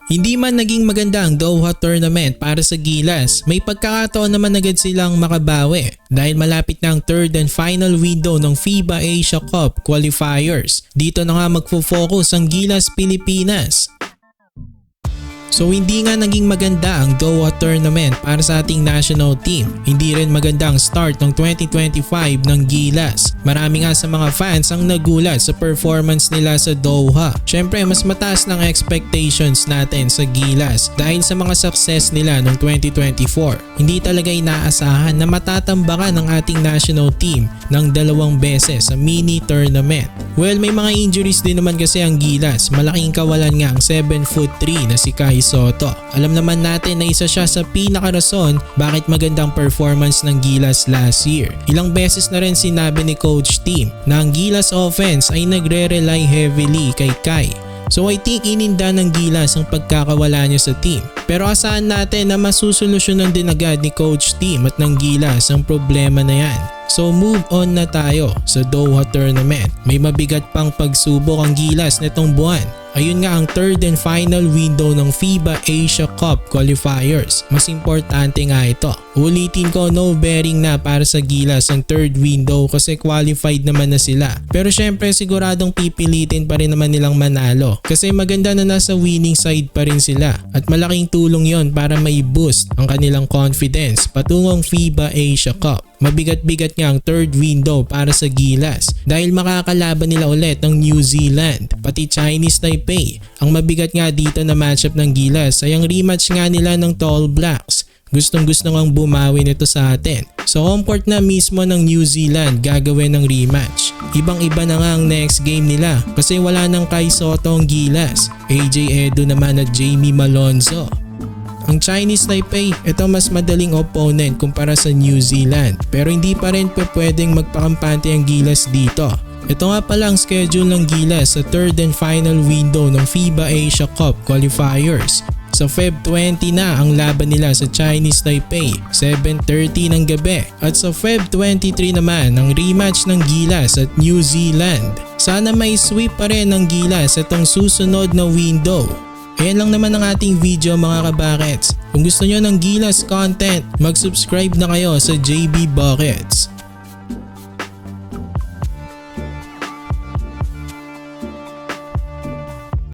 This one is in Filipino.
Hindi man naging maganda ang Doha tournament para sa Gilas, may pagkakataon naman agad silang makabawi dahil malapit na ang third and final window ng FIBA Asia Cup qualifiers. Dito na nga magfo-focus ang Gilas Pilipinas. So hindi nga naging maganda ang Doha tournament para sa ating national team. Hindi rin maganda ang start ng 2025 ng Gilas. Marami nga sa mga fans ang nagulat sa performance nila sa Doha. Syempre mas mataas ng expectations natin sa Gilas dahil sa mga success nila noong 2024. Hindi talaga inaasahan na matatambakan ng ating national team ng 2 beses sa mini tournament. Well, may mga injuries din naman kasi ang Gilas. Malaking kawalan nga ang 7'3" na si Kai Sotto. Alam naman natin na isa siya sa pinakarason bakit magandang performance ng Gilas last year. Ilang beses na rin sinabi ni Coach Tim na ang Gilas offense ay nagre-rely heavily kay Kai. So I think ininda ng Gilas ang pagkakawala niya sa team. Pero asahan natin na masusolusyonan din agad ni Coach Tim at ng Gilas ang problema na yan. So move on na tayo sa Doha tournament. May mabigat pang pagsubok ang Gilas nitong buwan. Ayun nga ang third and final window ng FIBA Asia Cup qualifiers. Mas importante nga ito. Ulitin ko, no bearing na para sa Gilas ang third window kasi qualified naman na sila. Pero syempre siguradong pipilitin pa rin naman nilang manalo kasi maganda na nasa winning side pa rin sila at malaking tulong yon para mai-boost ang kanilang confidence patungong FIBA Asia Cup. Mabigat-bigat nga ang third window para sa Gilas dahil makakalaban nila ulit ng New Zealand pati Chinese Taipei. Ang mabigat nga dito na matchup ng Gilas ay ang rematch nga nila ng Tall Blacks. Gustong-gusto ngang bumawi nito sa atin. So home court na mismo ng New Zealand gagawin ng rematch. Ibang-iba na nga ang next game nila kasi wala nang Kai Sotto ang Gilas, AJ Edo naman at Jamie Malonzo. Ang Chinese Taipei, ito mas madaling opponent kumpara sa New Zealand pero hindi pa rin pwedeng magpakampante ang Gilas dito. Ito nga pala ang schedule ng Gilas sa third and final window ng FIBA Asia Cup qualifiers. Sa Feb 20 na ang laban nila sa Chinese Taipei, 7:30 ng gabi. At sa Feb 23 naman ang rematch ng Gilas at New Zealand. Sana may sweep pa rin ng Gilas itong susunod na window. Ayan lang naman ang ating video mga kabakets. Kung gusto nyo ng Gilas content, mag-subscribe na kayo sa JB Buckets.